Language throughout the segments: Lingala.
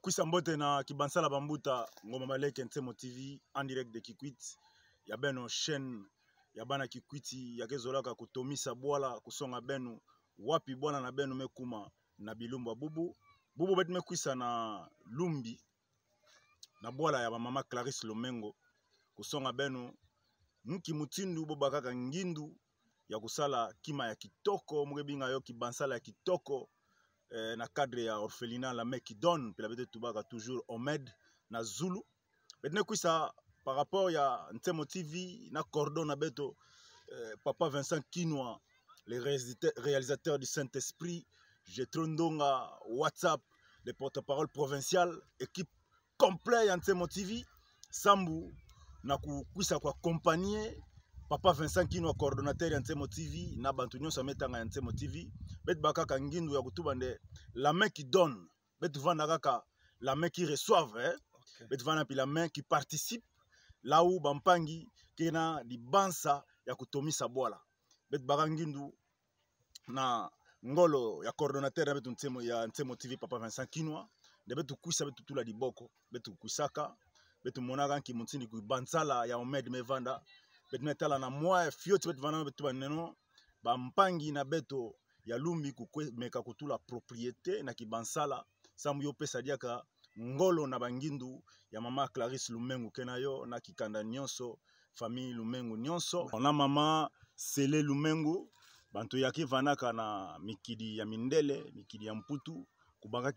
Kwisa mbote na Kibansala Bambuta ngoma maleke Ntemo TV en direct de Kikwit. Ya beno chaîne ya bana Kikwiti ya kezolaka kutomisa bwala kusonga benu wapi bwana na benu mekuma na bilumba bubu. Bubu beti mekwisa na lumbi na bwala ya mama Clarisse Lomengo kusonga benu nki mutindu boba kaka ngindu ya kusala kima ya kitoko mgebinga yo Kibansala ya kitoko. Na cadre ya orphelinat la mec qui donne puis la bête tubaka toujours Omed na Zulu maintenant ça par rapport ya Ntemo TV na cordon na beto papa Vincent Kinoa les réalisateurs du Saint-Esprit Jetrondonga WhatsApp les porte-parole provincial équipe complet ya Ntemo TV Sambu na kukwisa kwa accompagner Papa Vincent Kinoa coordonnateur ya Ntemo TV na bantu nyonso metanga ya Ntemo TV bet bakaka ngindu ya kutuba nde la main qui donne bet vanda kaka la main qui reçoive bet vanda pi la main qui participe là où bampangi kena di bansa ya kutomisa bwala bet baka ngindu na ngolo ya coordonnateur ya betu Ntemo TV Papa Vincent Kinoa de betu kuisa betu tula di boko betu kuisaka betu monaka ki muntini ku Bansala ya Omed mevanda bet metala na moi fioti bet vana betu baneno bampangi na beto ya lumbi kukwe meka kutula propriété na Kibansala samu yo pesa diaka ngolo na bangindu ya mama Clarisse Lumengo kenayo na kikanda nyonso famille Lumengo nyonso ona mama Sele Lumengo bantu yaki vanaka na mikidi ya mindele mikidi ya mputu kubanga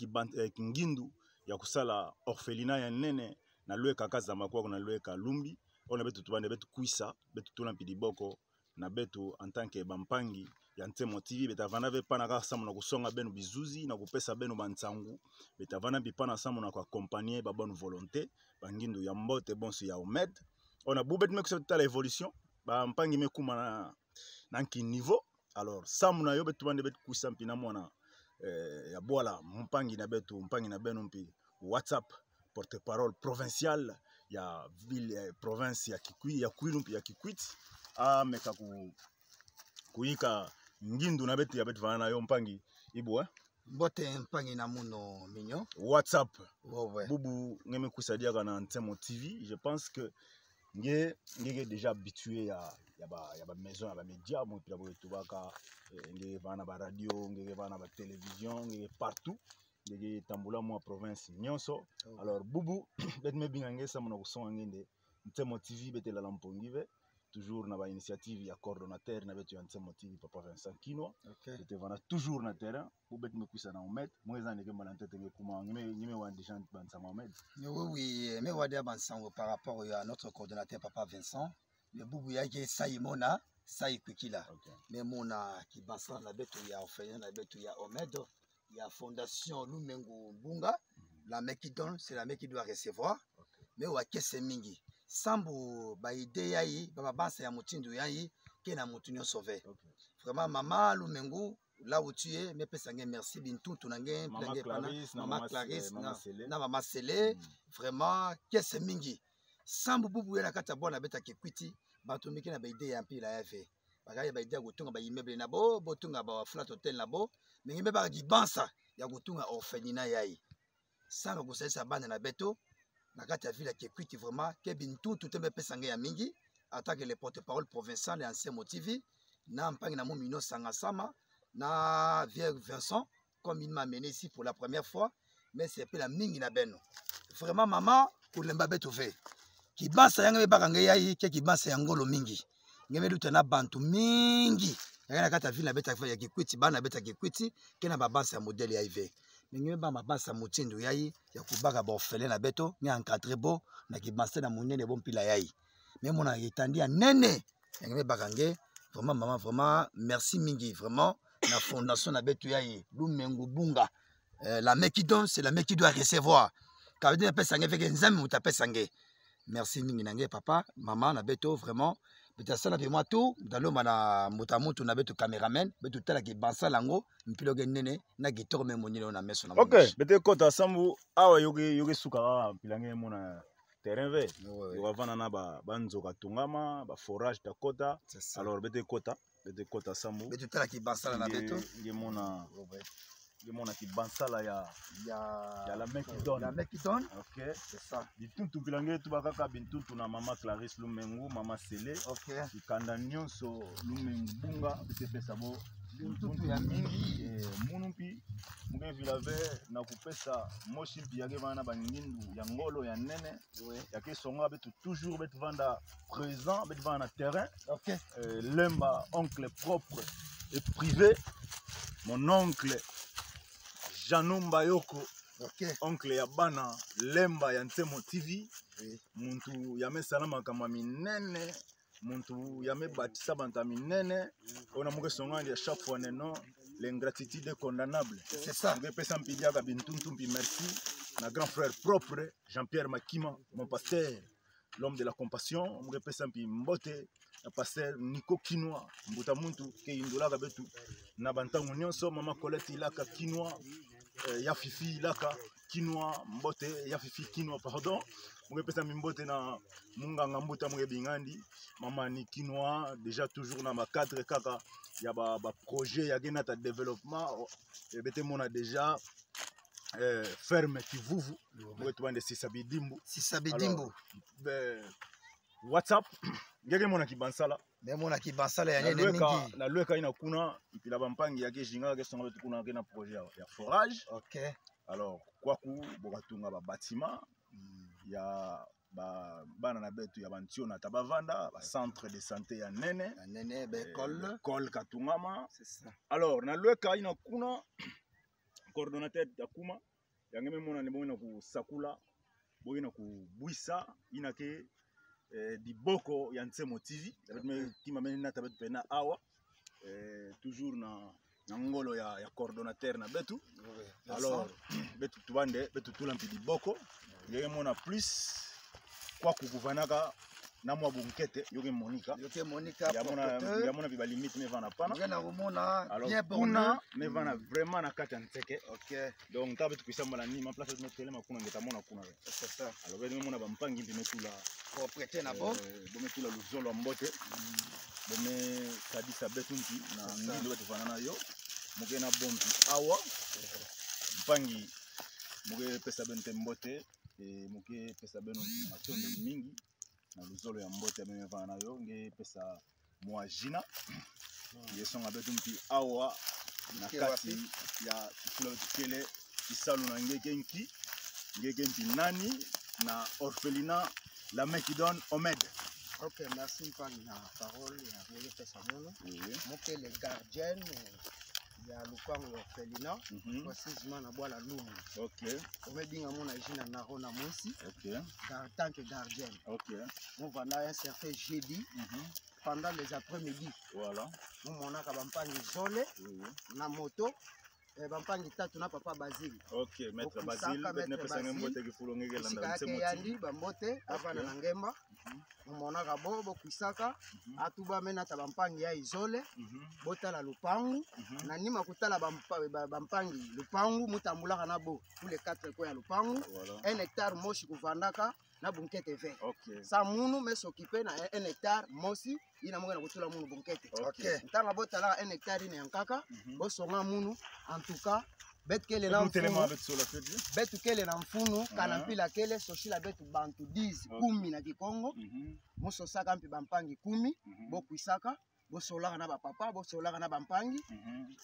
kingindu ya kusala orphelinat ya nene na lweka kaza makwa na lweka lumbi on betu tubande betu kuisa betu tuna pidiboko na betu en tant que bampangi ya Ntemo TV betavana ve pana ka samu na kusonga benu bizuzi na kupesa benu bantsangu betavana bipana samu na accompagner ba bonne volonté bangindu ya mbote bonso ya Omed on a bubet mekusa ta l'évolution bampangi mekuma na nki niveau alors samu na yo betu bande betu kuisa mpina mwana ya bwala mpangi na betu mpangi na benu mpi WhatsApp porte-parole provincial ya ville province ya Kikwi ya Kwilu mpi ya Kikwit meka kuika ngindu na betu ya betu vana yo mpangi ibo Mbote mpangi na muno minyo WhatsApp ouais. Bubu ngeme kusadia kana Ntemo TV je pense que ngeke déjà habitué ya ba maison ya ba média mo pila bo tubaka ngeke vana ba radio ngeke vana ba télévision ngeke partout ngeke tambula mo province nyonso alors Bubu betu mebinga ngesa mo na kusonga ngende Ntemo TV betela lampongive toujours na ba initiative ya coordonnateur na betu ya Ntemo TV Papa Vincent Kinoa était vana toujours na terrain pour betu me kuisa na Omed moi za ndeke mbala ntete nge kuma ngime wa déjà bansa Omed oui mais wadi abansango par rapport à notre coordonnateur Papa Vincent le Bubu yake Saimona Sai Kwikila mais mona Kibansala na betu ya orphelinat na betu ya Omed ya fondation Lumengo Bunga la mec qui donne c'est la mec qui doit recevoir mais wa kese mingi sambu ba idée yayi ba bansa ya mutindu yayi kena mutunyo sauvé vraiment maman Lumengo là où tu es me pesa nge merci bintu tunange plange pana mama Clarisse na mama Sele vraiment kese mingi sambu Bubu yana kata bona beta Kikwiti bato miki na ba idée ya mpila ya fe bakaya ba idée ya kutunga ba immeuble na bo botunga ba flat hotel na bo mingi ba Kibansa ya kutunga orphelinat yayi sanga kusesa bana na beto na kati ya ville ya Kikwiti vraiment ke bintu tutembe pesa nge ya mingi attaque les porte-parole provincial et Ntemo TV na mpangi na mo mino sanga sama na vieux Vincent comme il m'a mené ici pour la première fois mais c'est pe la mingi na beno vraiment maman kulemba beto ve Kibansa yanga be bakange yayi ke Kibansa ya ngolo mingi ngeme luta na bantu mingi na kati ya ville na beta ya Kikwiti bana beta Kikwiti ke na babansa ya modèle ya IV ngeme ba mabasa mutindu yayi ya kubaka ba orphelin na beto ni encadrer bo na Kibansa na munene bo mpila yayi même on a étendu à nene ngeme bakange vraiment maman vraiment merci mingi vraiment la fondation na betu yayi Lumengo Bunga la mec qui donne c'est la mec qui doit recevoir quand veut dire pesa nge feke nzambe muta pesa nge merci mingi nange papa maman na beto vraiment beta sala pe moi tout daloma na mutamutu na betu cameraman betu tala Kibansala lango mpilo ge nene na gitoro me monile na meso na OK bete kota sambu awa yoge suka pilange mona terrain ve yo avana na ba nzoka tungama ba forage ta kota alors bete kota sambu betu tala Kibansala na beto nge mona mon qui bansala ya la mec qui donne. La mec qui donne. OK. C'est ça. Bintuntu bilange tu bakaka bintuntu na mama Clarisse Lumengu, mama Sele. OK. Kanda nyonso Lumengu bunga bete pesa bo Bintuntu ya mingi munumpi muke vilave na kupesa moshi mpi yake bana bangindu ya ngolo ya nene. Oui. Yake songa betu toujours betu vanda présent, betu vanda terrain. OK. Lemba oncle propre et privé. Mon oncle Janumba Yoko, OK. oncle Yabana Lemba ya Ntemo TV, oui. Muntu yame salama kama minene, muntu yame batisa banta minene, on a muke songandi à chaque fois non, l'ingratitude est condamnable. C'est ça. Muke pesa mpidia ka bintuntumpi merci, na grand frère propre Jean-Pierre Makima, mon pasteur, l'homme de la compassion, muke pesa mpi mbote, le pasteur Nico Kinoa, mbuta muntu ke indula ka betu. Na bantangu nyonso mama Colette ilaka Kinoa, ya fifi ilaka Kinoa mbote, ya fifi Kinoa pardon. Muke pesa mbote na munganga mbuta muke bingandi, mama ni Kinoa déjà toujours na ma cadre kaka ya ba projet ya genata développement et bete mona déjà ferme Kivuvu, muke tuande Sisabidimbu. Sisabidimbu. WhatsApp ngeke mona kibansala mais mona kibansala ya nene mingi na lweka ina kuna mpila bampangi yake jinga ke songa betu kuna na projet ya forage. OK. Alors kwaku bokatunga ba bâtiment ya bana na betu ya bantio na tabavanda ba centre de santé ya nene ba école katungama. C'est ça. Alors na lweka ina kuna coordonnateur ya kuma yangeme mona ne bona ku sakula boyina ku buisa ina ke Diboko ya Ntemo TV, qui m'a mené na tabet pena awa, toujours na ngolo ya coordonnateur na betu. Alors betu tuande betu tulampi Diboko, yeye mona plus kwa kukuvanaka na mwa bunkete yoke Monica. Yoke Monica ya mona biba limite me vana pana. Ngena komona bien kuna me vana vraiment na kata nteke. OK. Donc tabetu kisamba ni ma place de mettre ma kuna ngeta mona kuna. C'est ça. Alors be mona bampangi mbi metula propriété na bo bometula luzolo mbote bome kadisa betunti na ngindo betu fanana yo muke na bombi awa mpangi muke pesa bente mbote e muke pesa beno matondo mingi na luzolo ya mbote meme fanana yo nge pesa mwajina yesonga betunti awa na kati ya kifula betu kele kisalu na ngeke nki nani na orphelinat la main qui donne Omed. OK, merci par la parole et à vous faire ça mono. Oui. Moi que les gardiens il y a Lupango orphelinat précisément na bois la lumu. OK. Omed binga mona jina na rona monsi. OK. En tant que gardien. OK. Nous voilà un certain jeudi pendant les après-midi. Voilà. Nous mona ka bampangi zole na moto. Bampangi tatu na papa Basile. OK, maître Basile, ne pesa ngembote kifulo ngeke landa Ntemo yandi bambote avana na ngemba. Mona ka bobo kwisaka atuba mena ta bampangi ya izole. Botala lupangu na nima kutala bampangi lupangu mutambulaka na bo tous les 4 coins ya lupangu. 1 hectare moshi kuvandaka na bunkete ve. OK. Sa munu me s'occuper na 1 hectare mosi ina monga na kutula munu bunkete. OK. Ntanga botala 1 hectare ina yankaka bo songa munu en tout cas betu kele na mfunu betu kele na mfunu kana mpila kele soshila betu bantu 10 10 na Kikongo moso saka mpi bampangi 10 bo kwisaka bo solaka na ba papa bo solaka na bampangi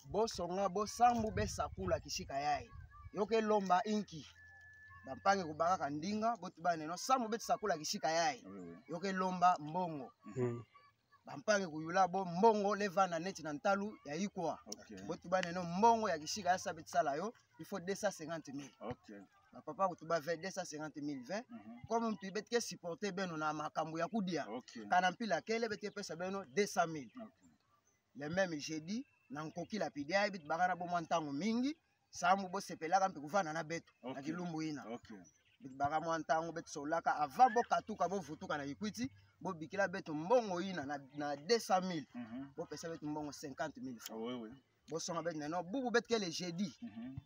bo songa bo sambu be sakula kishika yae yoke lomba inki bampangi kubaka kandinga botu bane no sambu betu sakula kishika yae yoke lomba mbongo bampangi kuyula bo mbongo levana neti na ntalu ya ikwa. Botu bane no mbongo ya kishika ya sabit sala yo il faut 250 000. OK. Ba papa kutuba 250 000 20 comme mtu betke supporter beno na makambo ya kudia. Kana mpila kele bete pesa beno 200 000. Le même jeudi na nkoki la pidia bit bagara bo mwantango mingi samu bo sepelaka mpe kuvana na betu na kilumbu ina. Bit bagara mwantango betu solaka ava bo katuka bo vutuka na Equity. Bo bikila betu mbongo ina na 200 000. Bo pesa betu mbongo 50 000 francs. Oui. Bo songa betu no bubu betu ke le jeudi.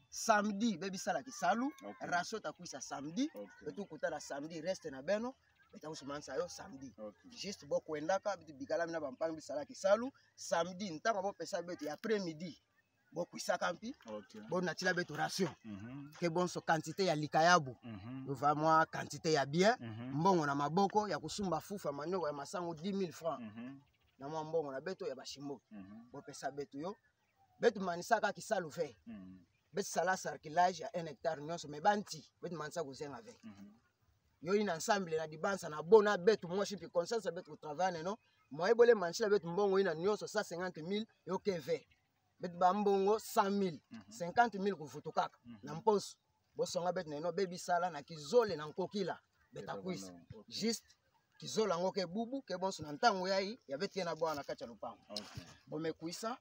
Samedi bebi sala kisalu. Raso ta kuisa samedi. Betu kutala samedi reste na beno. Beta usumansa yo samedi. Juste bo kwendaka betu bikala mina bampangi bisala kisalu. Samedi ntanga bo pesa betu ya après midi. bo kuisa kampi bo natila betu ration ke bon so quantité ya likayabu va moi quantité ya bien mbongo na maboko ya kusumba fufa manoko ya masango 10 000 francs na mwa mbongo na beto ya bashimbo bo pesa betu yo betu manisaka kisalu fe betu sala circulage ya 1 hectare nyonso me banti betu manisa kuzenga avec yo ina ensemble na dibansa na bona betu moi chipi conscience betu travailler non moi ebole manchila betu mbongo ina nyonso 150 000 yo keve betu ba mbongo 100 000 50 000 kufutu kaka na mposo bosonga betu neno bebi sala na kizole na nkokila beta kwisa juste kizola ngo ke bubu ke bonso na ntango yai ya betu na bwana kacha lupango bome kuisa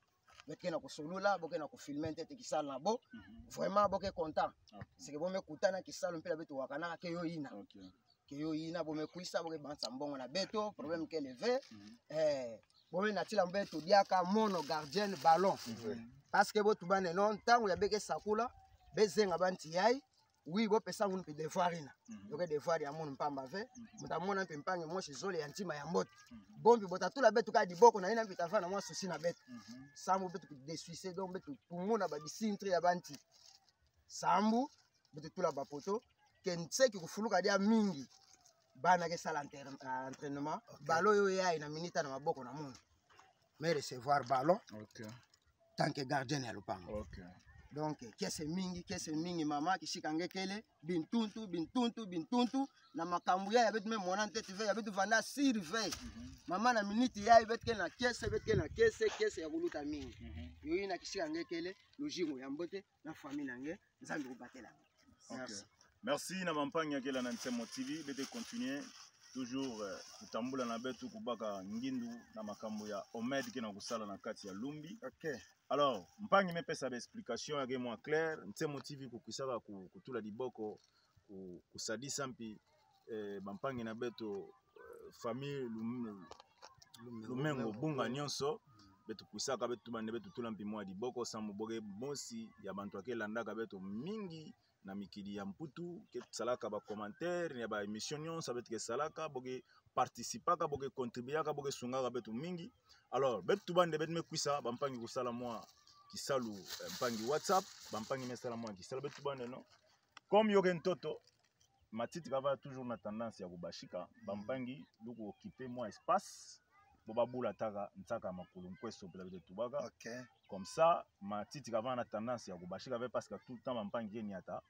betu na kusolula boke na kufilmer ntete kisala na bo vraiment boke content c'est que bome kutana kisala mpela betu wakana ke yo ina ke yo ina bome kuisa boke bansa mbongo na beto problème ke levé bome na tila mbeto diaka mono gardien ballon parce que botu bane non ntango ya beke sakula bezenga banti yai oui bo pesa ngunu pe devoir ina yoke devoir ya mono mpamba ve mutamona mpe mpange moshi zole ya ntima ya mbote bombi botatula betu ka diboko na ina mpita fana mwa susi na betu sambu betu de suicide donc betu tumuna ba bisintre ya banti sambu betu tula ba poto ken seki kufuluka dia mingi bana ke sala entraînement balo yo ya ina minita na maboko na mono mais recevoir ballon tant que gardien ya lupango donc kese mingi mama kishikange kele bintuntu na makambu ya betu me mona ntete ve ya betu vanda sir ve mama na minute ya betu ke na kese ya kuluta mingi yo ina kishikange kele logique ya mbote na famille nange nzambe kubatela merci na mampanya kela na Ntemo TV bete continuer toujours kutambula na betu kubaka ngindu na makambo ya Omed ke na kusala na kati ya Lumbi. Alors, mpangi me pesa ba explication yake moi clair, Ntemo TV kukisaka kutula diboko kusadisa mpi bampangi na beto famille Lumengo bunga nyonso betu kusaka betu bande betu tula mpi moi diboko samu boge bonsi ya bantu akelandaka beto mingi na mikili ya mputu ke salaka ba commentaire ya ba émission nyonso betu ke salaka boge participaka boge contribuaka boge sungaka betu mingi. Alors betu bande betu mekuisa bampangi kusala moi kisalu mpangi WhatsApp bampangi mesala moi kisalu betu bande non comme yoke ntoto matiti kava toujours na tendance ya kubashika bampangi luku occuper moi espace bobabula taka ntaka makulu nkweso pela betu tubaka comme ça matiti kava na tendance ya kubashika ve parce que tout le temps bampangi yeni ata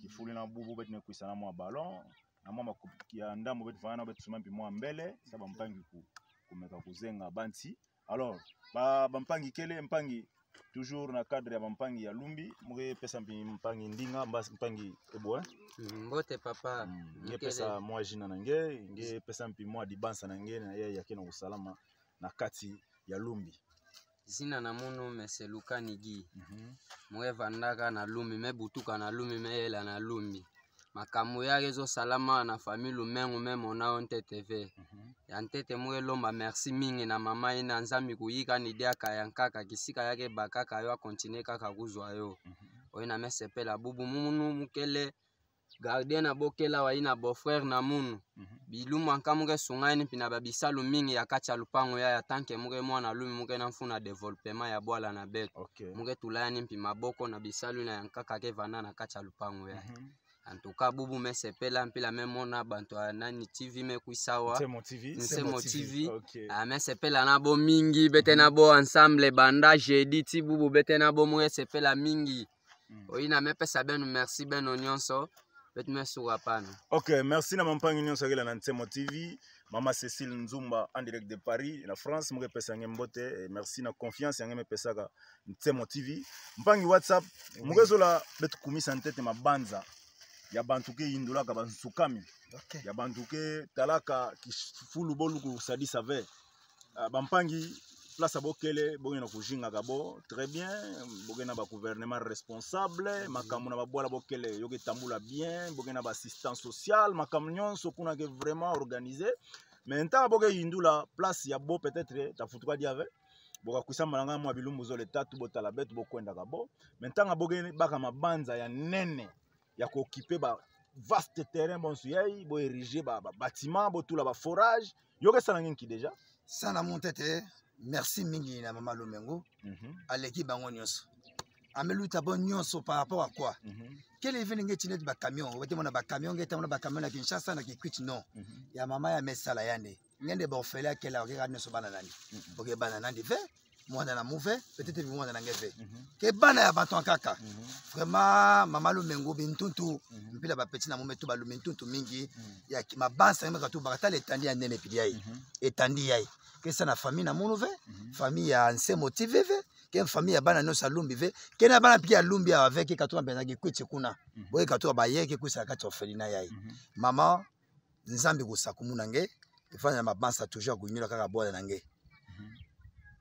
kifuli na bubu betu mekuisa na moi ballon na moi makuki ya ndambo betu vana betu sumampi moi mbele sa bampangi kumeka kuzenga banti. Alors bampangi kele mpangi toujours na cadre ya bampangi ya Lumbi muke pesa mpangi ndinga mpangi ebo mbote papa nge pesa moi jina nange nge pesa mpi moi dibansa nange na yeye yakena usalama na kati ya Lumbi zina na munu meseluka nigi muke vandaka na Lumbi mebutuka na Lumbi meyela na Lumbi makamu yake zo salama na famille Lumengo memo na onte TV ya ntete muke lomba merci mingi na mama ina nzambi kuyika ni dia kaya nkaka kisika yake bakaka yo continue kaka kuzwa yo oina mesepela bubu munu mukele gardien na bokela wa ina beau frère na munu biluma nkamuke sungani pina babisalu mingi ya kacha lupango ya tanke muke mwana lumi muke na mfuna development ya bwala na beto muke tulayani mpi maboko na bisalu na yankaka ke vana na kacha lupango ya en tout cas bubu mesepela mpila memona bantu nani TV mekuisawa Ntemo TV mesepela na bo mingi bete na bo ensemble banda jeudi ti bubu bete na bo mesepela mingi oina mepesa benu merci beno nyonso bete mesuka pana. OK, merci na mampangi nyonso akela na Ntemo TV mama Cécile Nzumba en direct de Paris na France muke pesa ngembote merci na confiance ngeme pesaka Ntemo TV mpangi WhatsApp muke zola betu kumisa ntete mabanza ya bantuke indulaka bansukami ya bantuke talaka kifulu boluku sadisa ve bampangi place bokele bongena kujinga kabo très bien bongena ba gouvernement responsable makamu na babwala bokele yoke tambula bien bongena ba assistance sociale makamu nyonso kuna ke vraiment organisé mais nta boke indula place ya bo peut-être ta futuka diave boka kusamba nanga mwa bilumbu zo le tatu botala betu bokwenda kabo mais ntanga boke baka mabanza ya nene ya ko occuper ba vaste terrain bonsu yai bo ériger ba bâtiment bo tula ba forage yoke sala nginki déjà sana montete merci mingi na mama Lumengo aleki bango nyonso ameluta bon nyonso par rapport à quoi? Quel est venu ngeti net ba camion? Wote mona ba camion ngeta mona ba camion na Kinshasa na Kikwiti non. Ya mama ya mesala yande. Ngende ba ofela kela okeka neso bana nani. Oke bana nani ve? Mwana na mouve, peut-être mwana na ngeve. Ke bana ya bato kaka. Vraiment mama Lumengo bintuntu mpila ba petit na mometo ba lumentuntu mingi ya mabansa ngaka tu bakata letandi ya nene pili yai. Etandi yai. Que ça na famille na mono ve, famille ya anse motivé ve. Que famille ya bana no salumbi ve kena bana pia lumbi avec katwa benza Kikwiti kuna boye katwa bayeke kusa kati ofelina yai mama nzambi kusakumuna nge ifanya mabansa toujours kunyula kaka bola nange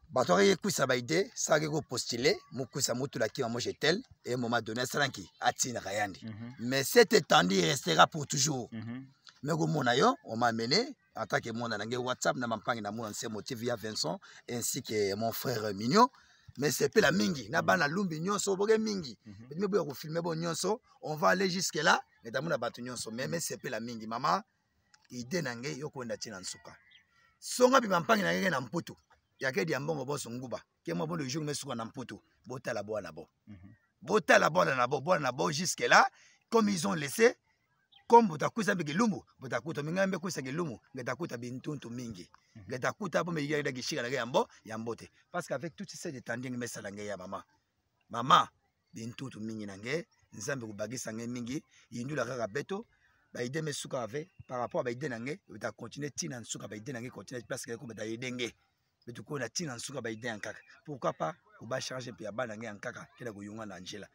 bato ye kusa baide ça ke ko postuler mu kusa mutu la ki moi jetel et moment donné salanki atina kayandi mais cette étendue restera pour toujours mais go mona yo on m'a amené en tant que mona nange WhatsApp na mampangi na mo anse motivé via Vincent ainsi que mon frère Mignon. Mais c'est pas la mingi, na bana lumbi nyonso boge mingi. Mais boya ko filmer bon nyonso, on va aller jusque là, mais tamuna batu nyonso, mais c'est pas la mingi. Mama, ide nange yoko nda tina nsuka. Songa bi mampangi nange na mputu. Yake di ambongo boso nguba. Ke mo bon le jour me suka na mputu. Bota la boa na bo. Bota la boa na bo jusque là, comme ils ont laissé, comme botakusa mbeke lumu, botakuta mingambe kusa ke lumu, ngetakuta bintuntu mingi. Ngetakuta bo me yida gishika na yambo, yambote. Parce qu'avec tout ces détending mais ça ya mama. Mama, bintuntu mingi nange, nzambe kubagisa nge mingi, yindula kaka beto, ba ide me suka ave par rapport à ba ide nange, bota continuer tina nsuka ba ide nange continuer parce que ko beta yedenge. Betu ko na tina nsuka ba ide ankaka. Pourquoi pas ou ba charger pe ya bana nge ankaka kela ko yunga na Angela.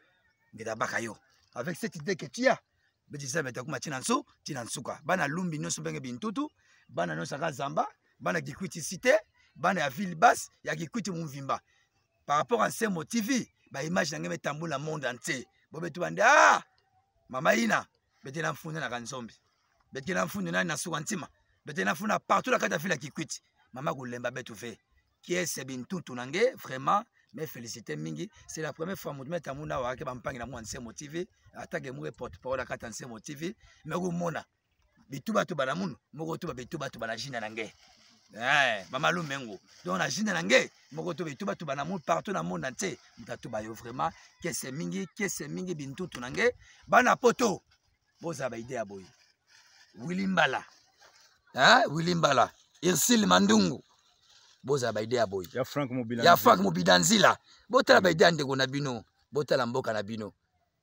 Ngeta baka yo. Avec cette idée que tu as Betisa metakuma tina nsuka. Bana lumbi nyonso benge bintutu, bana nyonso ka zamba, bana Kikwiti cité, bana ya ville basse, ya Kikwiti muvimba. Par rapport à ces motifs, ba image na ngeme tambula monde entier. Bobe tu bande mama ina, betena mfunda na kanzombi. Betena mfunda na nasuka ntima. Betena mfunda partout la kata fila Kikwiti. Mama kulemba betu fe. Qui est ce bintutu nange vraiment mais félicité mingi, c'est la première fois que je me suis dit que je suis motivé, attaque moi porte-parole à je suis motivé, mais je mona bituba tu banamun, mo tu bituba tu banajina nange. Mama Lumengo. Donc la jina nange, mo tu bituba tu banamun partout dans le monde entier. Mutatu ba yo vraiment que c'est mingi bintu tu nange, bana poto. Boza ba idea boy. Willy Mbala. Willy Mbala. Irsil Mandungu. Boza ba idea boy. Ya Frank Mobidanzila. Bota ba idea ndeko na bino. Bota la mboka na bino.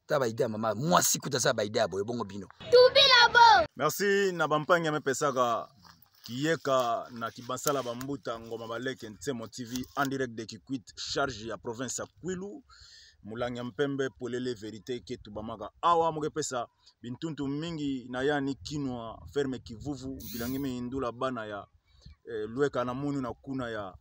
Ta ba idea mama. Moi si kuta sa ba idea boy bongo bino. Tubila bo. Merci na bampangi me pesaka kiyeka na kibansala bambuta ngoma baleke Ntsemo TV en direct de Kikwit charge ya province ya Kwilu. Mulanya mpembe polele verite ketu bamaka awa muke pesa bintuntu mingi na yani kinwa ferme Kivuvu bilangime indula bana ya lueka na munu na kuna ya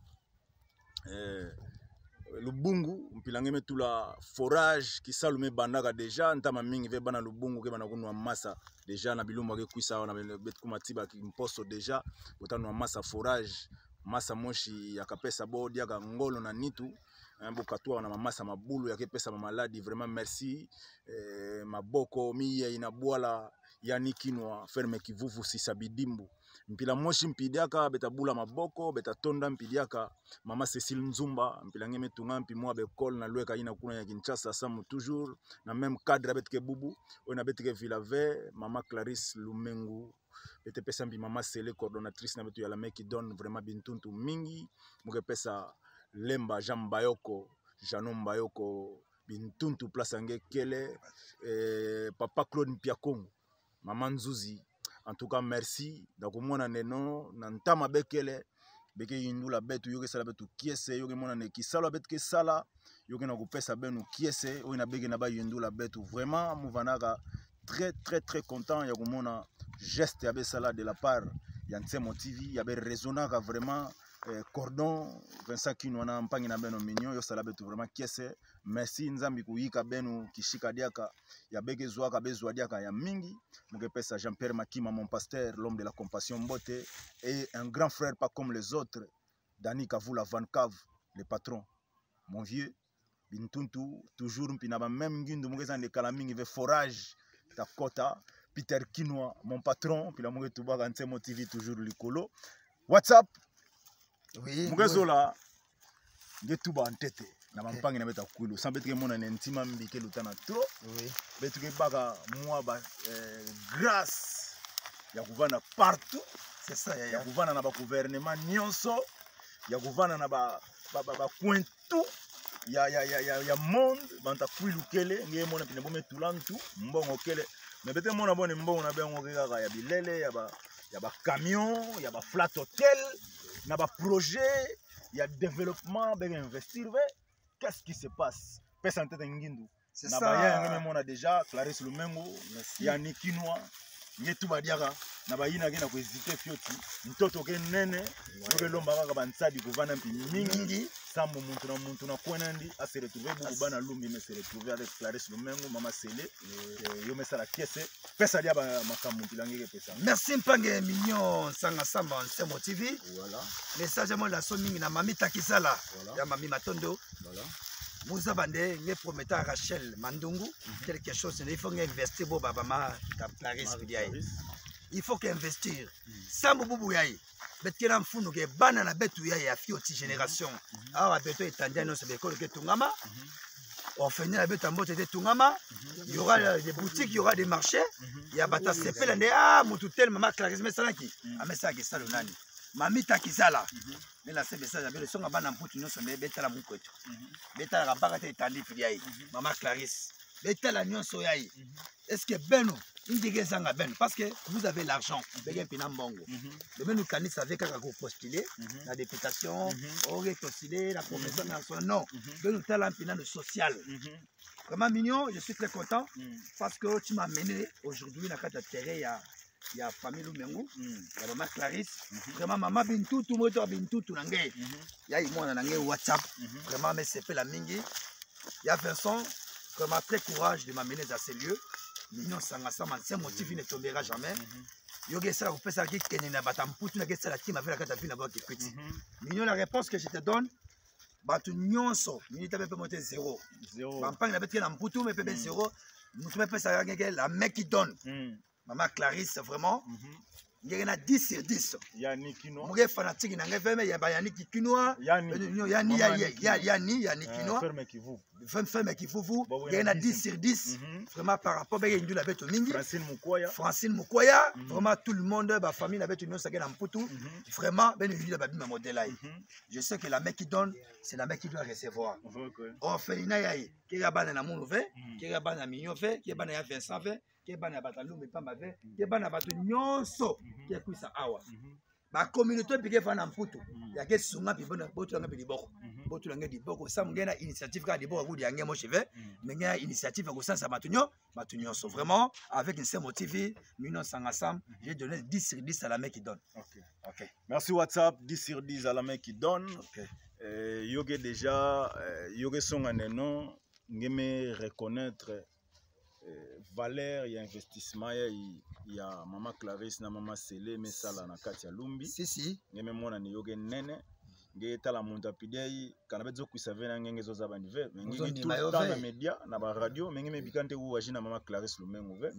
Lubungu mpilangeme tula forage kisalume bandaka deja ntama mingi ve bana Lubungu ke bana kunwa massa deja na bilumba ke kwisa na bet kumatiba kimposo deja botanwa massa forage massa moshi ya kapesa bodi ya ngolo na nitu bokatwa na massa mabulu ya kepesa maladi vraiment merci maboko miya inabwala yani kinwa ferme Kivuvu sisabidimbu mpila moshi mpidiaka betabula maboko betatonda mpidiaka mama Cécile Nzumba mpila ngeme tunga mpi mwa bekol na lueka ina kuna ya Kinshasa samu toujours na même cadre betke bubu ona betke Vilave mama Clarisse Lumengu bete pesa mpi mama Sele coordonnatrice na betu ya la meki donne vraiment bintuntu mingi muke pesa Lemba Jean Bayoko Janon Bayoko bintuntu place ange kele papa Claude Mpiakongo mama Nzuzi. En tout cas, merci. Donc, moi, neno, nantama bekele, beke yindula betu, yoke sala betu kiese, yoke mona ne kisala betu ke sala, yoke na kupesa benu kiese, oye na beke na ba yindula betu. Vraiment, mouvanaka très content. Yako mona geste yabe sala de la part ya Ntsemo TV, yabe raisonnaka vraiment cordon, Vincent Kinwana mpangi na beno mignon, yo sala betu vraiment kiese. Merci nzambi kuyika benu kishika diaka ya beke zwaka bezwa diaka ya mingi. Mugepesa Jean-Pierre Makima, mon pasteur, l'homme de la compassion Mbote, et un grand frère pas comme les autres, Dani Kavula Van Kav, le patron, mon vieux, Bintuntu, toujours mpinaba même ngindu mugeza de kalamingi ve forage, ta kota, Peter Kinwa, mon patron, puis la mugetuba Ntsemo TV toujours likolo. WhatsApp, oui, mugezola, ngetuba en tête. na bampangi na beta kwilu sans betuke mona na intima mbike lutana trop betuke baka mwa ba grâce ya kuvana partout c'est ça ya kuvana na ba gouvernement nyonso ya kuvana na ba coin tout ya monde banta kwilu kele nge mona pina bome tulantu mbongo kele mais bete mona bone mbongo na bengo kaka ya bilele ya ba camion ya ba flat hotel na ba projet ya développement bega investir qu'est-ce qui se passe pesa en tête ngindu c'est na ça ba ya ngeme mona déjà Clarisse Lumengo ya Nikinoa ngetu badiaka na bayina ke na ko hésiter fioti mtoto ke nene oke lomba kaka bansadi kovana mpi mingi sambo muntu na kwenandi a se retrouver beaucoup bana lumbi mais se retrouver avec Clarisse Lumengo mama Sele yo mesala kiese pesa dia ba makambo tilangeke pesa. Merci Mpange Mignon Sanga Samba Nsemo TV. Voilà. Message moi la so mingi na mami Takisala ya mami Matondo. Voilà. Moussa Bande nge promettant à Rachel Mandungu quelque chose il faut investir bo baba ma Clarisse Bidiaye. Il faut qu'investir. Sambo bubu yayi. Betkena mfunu ke bana na betu yayi ya fioti génération. Awa beto etandia no se bekolo ke tungama. On finit la betu ambote te tungama. Il y aura des boutiques, il y aura des marchés. Il y a bata sepela nde mutu tel mama Clarisse mesalaki. Amesa ke salo nani. Mami Takisala. Mais la message avec le son bana mputu no sembe betala mukwetu. Betala rabaka te tandi filiai. Mama Clarisse. Betala nyonso yayi. Est-ce que beno indigé zanga ben parce que vous avez l'argent begen pina mbongo le menu kanisa avec kaka ko postuler la députation au postuler la promotion nationale non beno tala pina de social vraiment Mignon je suis très content parce que tu m'as mené aujourd'hui na kata terrain ya famille Lumengo ya maman Clarisse vraiment maman Bintutu moto Bintutu nangé ya imona nangé WhatsApp vraiment mais c'est fait la mingi ya Vincent vraiment très courage de m'amener dans ces lieux. Mignon Sanga Samba Nsemo TV ne tombera jamais. Yoge ça vous peut ça qui kenena batamputu na kesa la team avec la kata fina ba kikwiti. Mignon la réponse que je te donne batu nyonso minita peut monter 0. Bampang na betke na mputu mais peut 0. Nous peut ça la mec qui donne. Maman Clarisse vraiment il y a 10 sur 10. Yani Kinoa. Mouge fanatique na ngefeme ya bayani Kinoa. Yani Kinoa. Ferme qui vous. Ferme qui vous. Il y a 10 sur 10. Vraiment par rapport à Ndu la beto mingi. Francine Mukwaya. Vraiment tout le monde, ma famille la beto nyonso na mputu. Vraiment ben Ndu la babi ma modèle là. Je sais que la mec qui donne, c'est la mec qui doit recevoir. On fait ina yayi. Qui ga bana na munu ve, qui ga bana Mignon ve, qui bana ya Vincent ve. Qui bana batalu mais pas mauvais qui bana batu nyonso qui kuisa awa ba communauté piqué fana mputu ya ke sunga pi bona botu nga pi liboko botu nga liboko sa mungena initiative ka liboko ku diange mo cheve menga initiative ko sansa matunyo nyonso vraiment avec Nsemo TV Mignon Sanga Samba j'ai donné 10 sur 10 à la mec qui donne. OK merci WhatsApp 10 sur 10 à la mec qui donne. Yoge déjà yoge songa neno ngeme reconnaître valeur ya investissement ya mama Clarisse na mama Sele mesala na kati ya Lumbi si ngeme mona ni yoge nene nge tala muntu apidei kana bezo kuisave na ngenge zo za ba nivel ngenge tout dans les médias na ba radio ngeme bikante ku wajina mama Clarisse Lumengo ve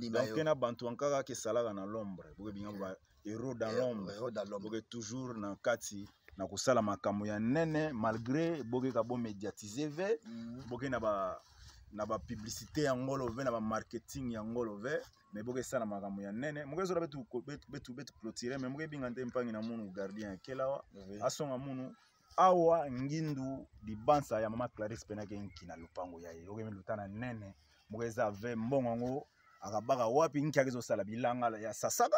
donc tena bantu ankaka ke salaka na l'ombre boke binga ba héros dans l'ombre boke toujours na kati na kusala makambo ya nene malgré boke ka bo médiatiser ve boke na ba publicité ya ngolo ve na ba marketing ya ngolo ve mais boke sala makambo ya nene mugezo la betu clôturer mais muge bingante mpangi na munu gardien kelawa asonga munu awa ngindu di bansa ya mama Clarisse penake nkina lupango ya yoge lutana nene mugeza ve mbongo ngo akabaka wapi nki akezo sala bilanga ya sasaka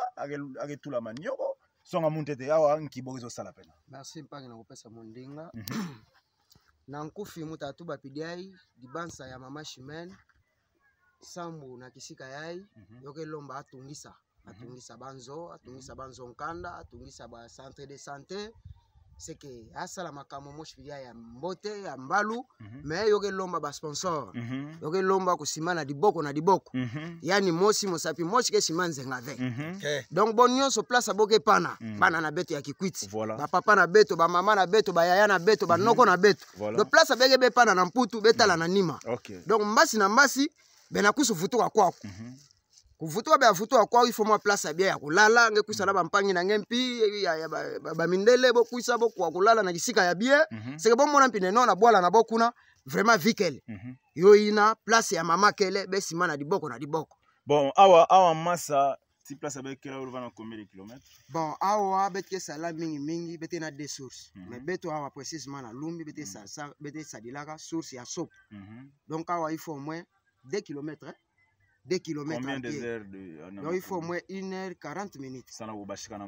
ake tula manyoko songa muntete awa nki bokezo sala pena. Merci mpangi na kopesa mondinga na nkufi mutatu bapidiai dibansa ya mama Chimene sambu na kisika yai yoke lomba atungisa banzo nkanda atungisa ba centre de santé c'est que asala makamo moshpidia ya mbote ya mbalu mais yoke lomba ba sponsor yoke lomba kusimana diboko na diboko yani mosi mosapi moshi ke simanze ngave donc bon nyonso place aboke pana bana na beto ya kikwiti ba papa na beto ba mama na beto ba yaya na beto ba noko na beto donc place abege be pana na mputu betala na nima donc mbasi na mbasi bena kusu futuka kwako kuvutua ba vutua kwa il faut moi place bien ya kulala nge kuisa na bampangi na ngempi ya bamindele bo kuisa bo kwa kulala na kisika ya bien c'est que bon mona mpine no na bwala na bokuna vraiment vikele yo ina place ya mama kele besima na diboko na diboko. Bon awa massa ti place avec quel va combien de kilomètres? Bon awa betke sala mingi bete na deux sources mais beto awa précisément na lumbi bete sa bete sadilaka source ya sop. Donc awa il faut au moins 2 km 2 km. Combien de heures de... Donc il faut au moins 1h40 minutes. Ça n'a pas bâché na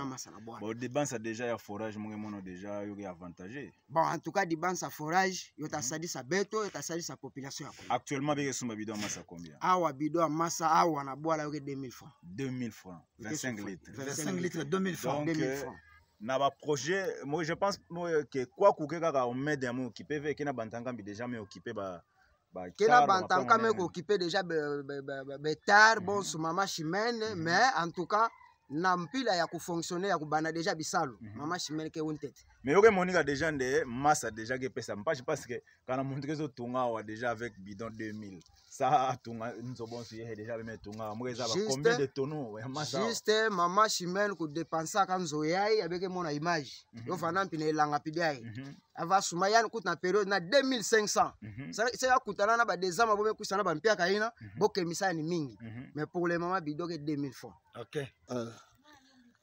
massa. Bon, dépense déjà il y a forage mon déjà il y a avantagé. Bon en tout cas dépense à forage, yo ta sadi sa beto, yo ta sadi sa population. Actuellement beke sumba bidon massa combien? Awa bidon massa awa na bois la 2000 francs. 2000 francs, 25 litres. 25 litres 2000 francs. Donc, 2000 francs. Na ba projet, moi je pense que quoi couper kaka on met des mots qui peuvent que na bantanga bi déjà mais occuper ba kena bantanka me occupé déjà betar bon su mama chimene mais en tout cas na mpila ya kufonctionner ya kubana déjà bisalu mama chimene ke wontete mais yoke monika déjà de massa déjà que pesa mpache parce que quand on montre que zo tunga wa déjà avec bidon 2000 ça tunga nzo bon si déjà me tunga moi ça va combien de tonneaux massa juste mama chimene ku dépenser kan zo yai avec mon image yo fana mpine langa pidai ava suma yani kuta na période na 2500 c'est à kutana na ba des ans ba kusana ba mpia kaina boke misani mingi mais pour le moment bidon que 2000 francs. OK.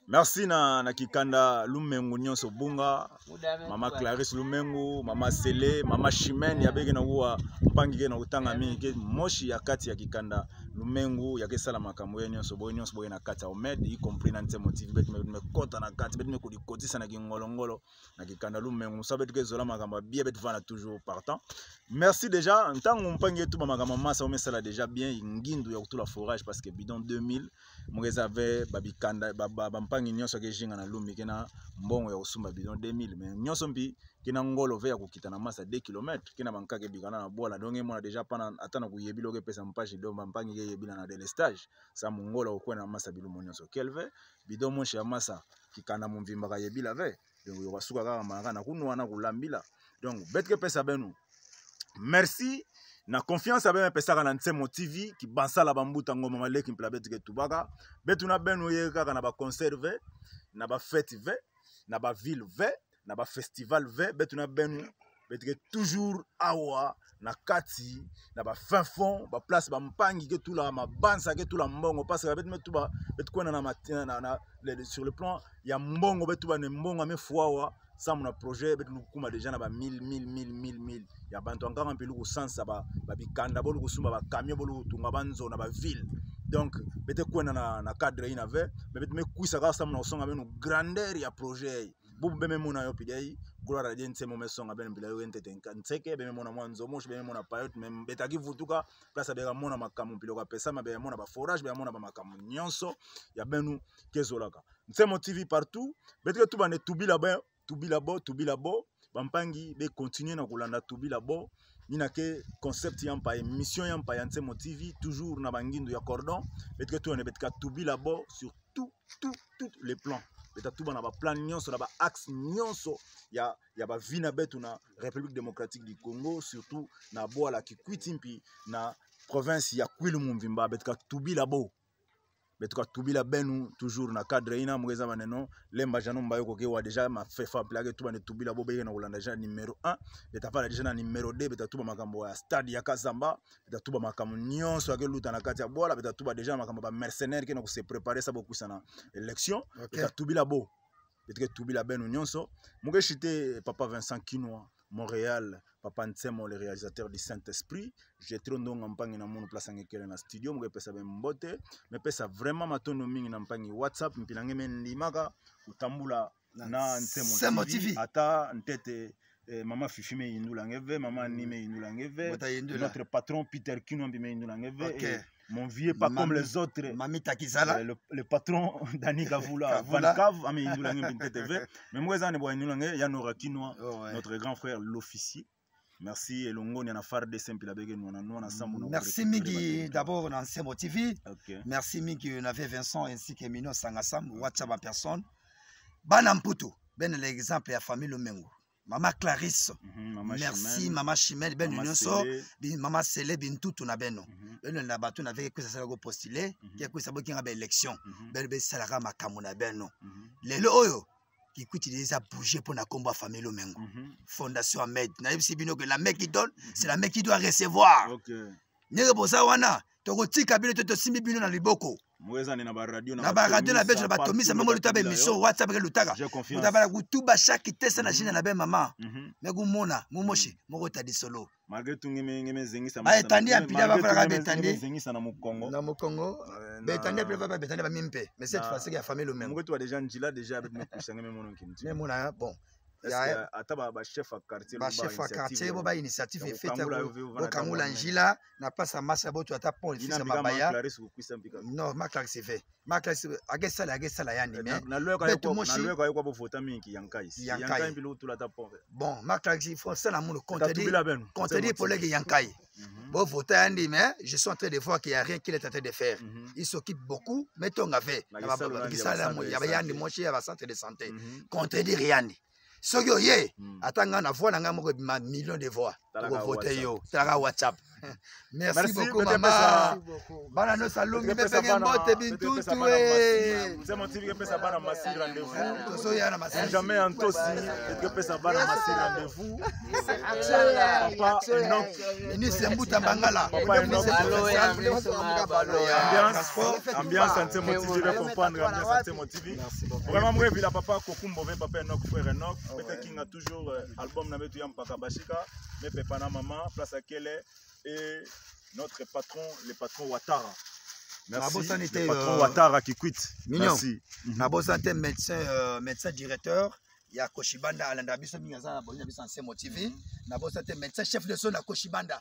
Merci na Kikanda Lumengu nyonso bunga mama Clarisse Lumengu mama Sele mama Chimene ya bege na uwa mpangi na utanga mingi moshi ya kati ya Kikanda Lumengu ya kesala makambo nyonso boye na kati ya Omed y compris na Ntemo TV bet me kota na kati bet me ko dikotisa na kingolongolo na Kikanda Lumengu musabe ke zola makambo bien bet vana toujours partant. Merci déjà ntango mpangi tu makambo massa omesala déjà bien ngindu ya kutula forage parce que bidon 2000 mongeza ave babikanda mpangi nyonso ke jinga na lumbi kena mbongo ya kusumba bidon 2000 mais nyonso mpi kena ngolo ve ya kukita na massa 2 km kena bankake bikana na bola donc mona déjà pana atana kuyebilo ke pesa mpashi do mpangi ke yebila na delestage sa mongolo ko na massa bilumo nyonso kelve bidon monshi ya massa kikana mumvimba ka yebila ve donc yo basuka kaka manga na kunwa na kulambila donc betke pesa benu. Merci na confiance abe pesaka na Ntemo TV ki bansala bambuta ngoma maleki mplabeti ke tubaka betu na benu ye kaka na ba concert ve na ba fête ve na ba ville ve na ba festival ve betu na benu betu ke toujours awa na kati na ba fin fond ba place ba mpangi ke tout la mabansa ke tout la mbongo parce que betu metuba betu kwena na matina na sur le plan ya mbongo betu ba ne mbongo me foawa ça mon projet betu kuma déjà na ba 1000 ya bantu encore mpelu ko sansa ba bikanda bolu kusumba ba camion bolu tunga banzo na ba ville donc bete kwena na cadre ina ve mais bete me kuisa ka ça mon songa benu grandeur ya projet bubu beme mona yo pidai gloire à Dieu Ntemo me songa benu bila yo entete ntseke beme mona mwanzo moshi beme mona payot même betaki vutuka place abeka mona makamu mpilo ka pesa mabe mona ba forage be mona ba makamu nyonso ya benu kezolaka Ntemo TV partout bete tu bane tubila bo bampangi be continuer na kolanda tubila bo nina ke concept yampa émission yampa ya Ntemo TV toujours na bangindu ya cordon betka tu ne betka tubila bo sur tout les plans beta tu bana ba plan nyonso na ba axe nyonso ya ba vina betu na République démocratique du Congo surtout na boala Kikwiti na province ya Kwilu Mumvimba betka tubila bo betuka tubila benu toujours na cadre ina mweza maneno lemba jano mbayo koke wa déjà ma fefa plage tuba ne tubila bobe na Holanda ja numéro 1 beta fala déjà na numéro 2 beta tuba makambo ya stade ya Kasamba beta tuba makambo nyonso ya luta na kati ya bola beta tuba déjà makambo ba mercenaire qui na ko se préparer ça beaucoup sana élection beta tubila bo beta tubila benu nyonso muge chité papa Vincent Kinoa Montréal papa Ntemo le réalisateur du Saint-Esprit j'ai trop ndonga mpangi na munu place ngekele na studio muge pesa bembote me pesa vraiment matondo mingi na mpangi WhatsApp mpinange mendimaka utambula na Ntemo TV ata ntete mama Fifi me indula ngeve mama Nime indula ngeve notre patron Peter Kino me indula ngeve mon vieux pas comme les autres Mami Takizala le patron Dani Kavula Vankav ame indula ngeve TV mais moi ça ne boit indula ngeve ya Nora Kinoa notre grand frère l'officier. Merci Elongoni na farde simple la bege na sambu. Merci Migi d'abord dans Ntemo TV. Merci Migi on avait Vincent ainsi que Mino Sangasam WhatsApp en personne. Bana Mputu ben l'exemple ya famille Lumengu. Maman Clarisse. Merci Maman Chimel ben nyonso Maman Sele bin tutu na beno. Beno na batu na veke ça sala go postuler, que ça boki ngaba élection. Ben be salaka makamu na beno. Lelo oyo Kikwiti déjà bougé pour na combat famille Mengo. Fondation Ahmed. Na yebisi bino que la mec qui donne, c'est la mec qui doit recevoir. OK. Nere bosa wana, to tika bino to simbi bino na liboko. Mweza ni na ba radio na beto na batomisa même lutaba émission WhatsApp ke lutaka. Lutaba kutuba chaque test na jina na be maman. Megu mona, mumoshi, moko tadi solo. Malgré tout ngeme zengisa ma etandi apida ba fara betandi zengisa na Mukongo. Na Mukongo. Betandi apida ba betandi ba mimpe. Mais cette fois-ci il y a famille le même. Moko to déjà njila déjà avec mes couchanga même mon kimti. Mais mona bon. Ata ba chef à quartier ba chef à quartier bo ba initiative effective bo kangula njila na pasa masa bo to ata pont fils mabaya non ma Clarisse c'est fait ma Clarisse agesa la yani mais na lwe kwa bo vota mingi yankai bilo to la ta pont bon ma Clarisse il faut ça la monde contredire pour les yankai bo vota yani mais je suis en train de voir qu'il y a rien qu'il est en train de faire il s'occupe beaucoup mais ton avait ça la mo ya yani mochi ya centre de santé contredire yani Soyo ye, atanga na voix nanga moko ma millions de voix pour voter yo. Tara WhatsApp. Merci beaucoup maman. Bana no salongi be penge mbote bintu tuwe. C'est mon TV que pesa bana masi rendez-vous. Toso ya na masi. Jamais en tosi que pesa bana masi rendez-vous. Papa Enoch. Ministre Mbuta Bangala. Ambiance santé motivé comprendre ambiance santé motivé. Vraiment moi vila papa Kokumbo papa Enoch frère Enoch. Peut-être qu'il a toujours album na betu yampaka bashika mais papa na maman place à quelle et notre patron le patron Ouattara. Merci. Le patron Ouattara qui quitte. Merci. Nabo santé médecin directeur ya Koshibanda alanda biso mingaza na bonne biso en motivé. Nabo santé médecin chef de zone à Koshibanda.